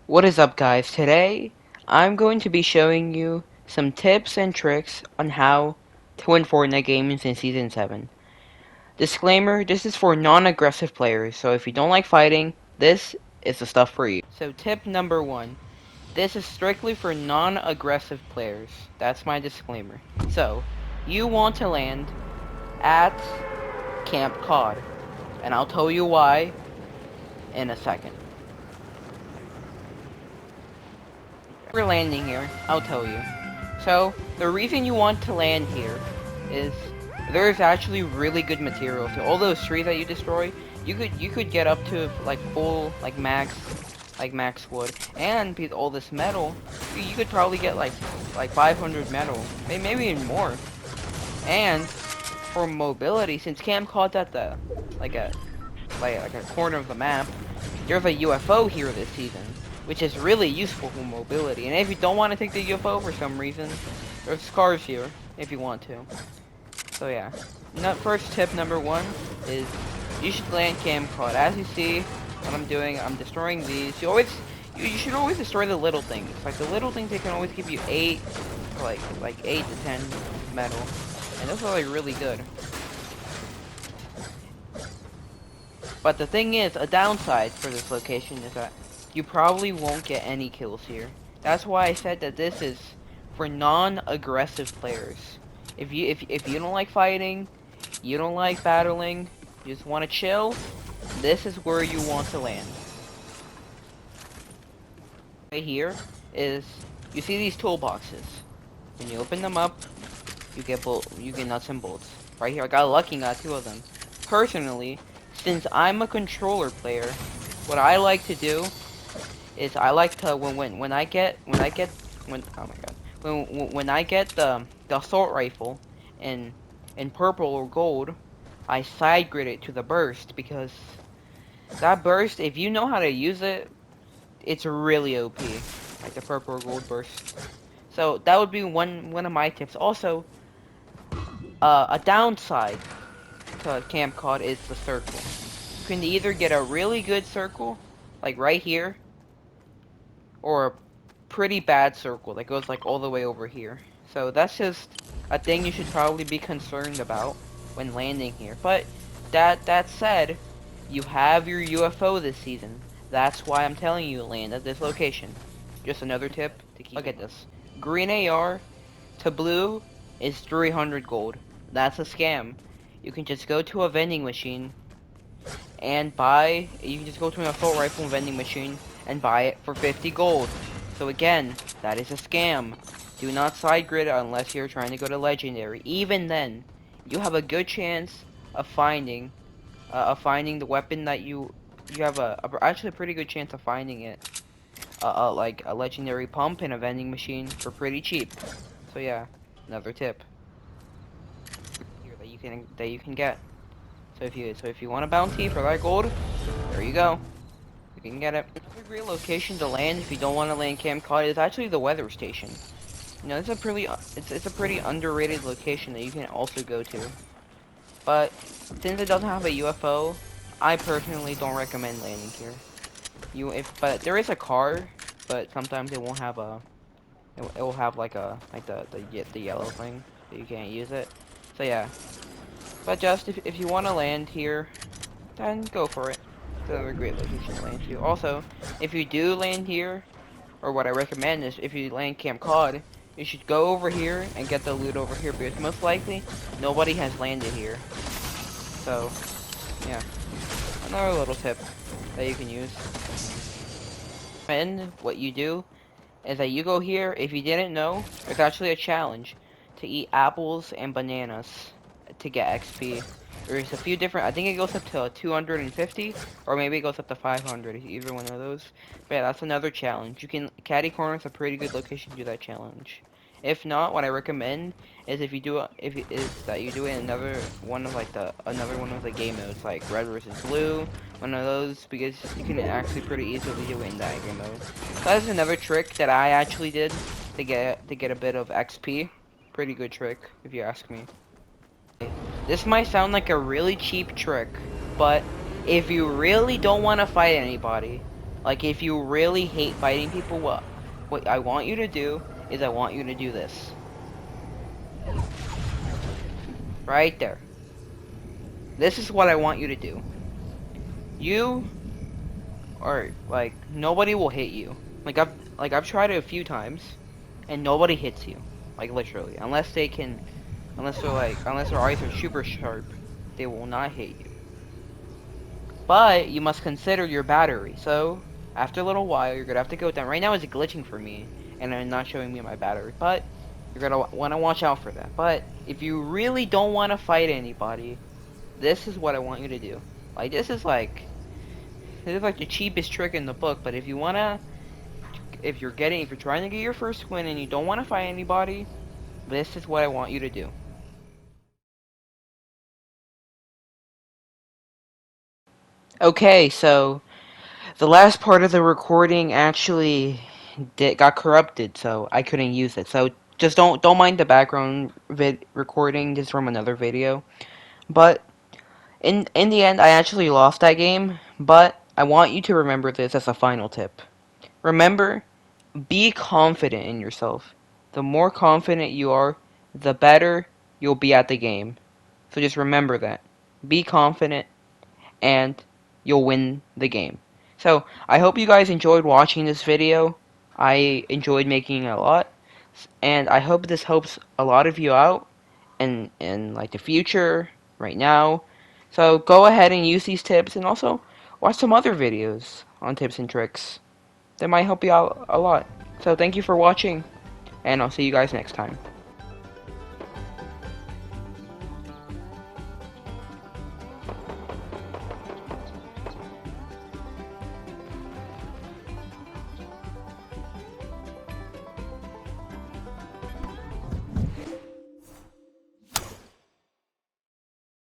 What is up, guys? Today I'm going to be showing you some tips and tricks on how to win Fortnite games in Season 7. Disclaimer, this is for non-aggressive players, so if you don't like fighting, this is the stuff for you. So tip number 1, this is strictly for non-aggressive players. That's my disclaimer. So, you want to land at Camp Cod, and I'll tell you why in a second. We're landing here, I'll tell you. So, the reason you want to land here is there's actually really good material. So all those trees that you destroy, you could get up to like full max wood, and with all this metal, you could probably get like 500 metal, maybe even more. And for mobility, since Cam caught at the like a like a corner of the map, there's a UFO here this season, which is really useful for mobility. And if you don't want to take the UFO for some reason, there's cars here if you want to. So yeah. First tip number 1 is you should land camcod. As you see, what I'm doing, I'm destroying these. You should always destroy the little things. Like the little things, they can always give you 8, like 8 to 10 metal, and those are like really good. But the thing is, a downside for this location is that you probably won't get any kills here. That's why I said that this is for non-aggressive players. If you don't like fighting, you don't like battling, you just want to chill, this is where you want to land. Right here is, you see these toolboxes. When you open them up, you get nuts and bolts. Right here, I got lucky, got 2 of them. Personally, since I'm a controller player, what I like to do is I like to when I get when oh my god when I get the assault rifle in purple or gold, I side grid it to the burst, because that burst, if you know how to use it, it's really OP, like the purple or gold burst. So that would be one of my tips. Also, a downside to Camp Cod is the circle. You can either get a really good circle, like right here, or a pretty bad circle that goes like all the way over here. So that's just a thing you should probably be concerned about when landing here. But that said, you have your UFO this season. That's why I'm telling you to land at this location. Just another tip to keep. Look at this. Green AR to blue is 300 gold. That's a scam. You can just go to a vending machine and buy, you can just go to an assault rifle vending machine and buy it for 50 gold. So again, that is a scam. Do not side grid unless you're trying to go to legendary. Even then, you have a good chance of finding the weapon that you have actually a pretty good chance of finding it. Like a legendary pump in a vending machine for pretty cheap. So yeah, another tip here that you can get. So if you want a bounty for that gold, there you go. You can get it. Another great location to land if you don't want to land Camp Cod is actually the weather station. You know, it's a pretty underrated location that you can also go to. But since it doesn't have a UFO, I personally don't recommend landing here. But there is a car, but sometimes it won't have it will have like the yellow thing, so you can't use it. So yeah. But just if you want to land here, then go for it. It's another great location to land to. Also, if you do land here, or what I recommend is if you land Camp Cod, you should go over here and get the loot over here, because most likely nobody has landed here. So, yeah, another little tip that you can use. And what you do is that you go here. If you didn't know, there's actually a challenge to eat apples and bananas to get XP. There's a few different, I think it goes up to 250, or maybe it goes up to 500, either one of those. But yeah, that's another challenge. Caddy Corner is a pretty good location to do that challenge. If not, what I recommend is that you do it in another one of the game modes, like red versus blue, one of those, because you can actually pretty easily do it in that game mode. So that's another trick that I actually did to get a bit of XP. Pretty good trick, if you ask me. This might sound like a really cheap trick, but if you really don't want to fight anybody, Like, if you really hate fighting people, what I want you to do is I want you to do this. Right there. This is what I want you to do. You are, like, nobody will hit you. I've tried it a few times, and nobody hits you. Like, literally. Unless their eyes are super sharp, they will not hit you. But you must consider your battery. So after a little while, you're gonna have to go down. Right now, it's glitching for me, and it's not showing me my battery. But you're gonna want to watch out for that. But if you really don't want to fight anybody, this is what I want you to do. Like this is like the cheapest trick in the book. But if you're trying to get your first win and you don't want to fight anybody, this is what I want you to do. Okay, so the last part of the recording actually got corrupted, so I couldn't use it. So just don't mind the background recording just from another video. But in the end, I actually lost that game. But I want you to remember this as a final tip. Remember, be confident in yourself. The more confident you are, the better you'll be at the game. So just remember that. Be confident and you'll win the game. So, I hope you guys enjoyed watching this video. I enjoyed making it a lot, and I hope this helps a lot of you out in like the future, right now. So, go ahead and use these tips and also watch some other videos on tips and tricks that might help you out a lot. So, thank you for watching, and I'll see you guys next time.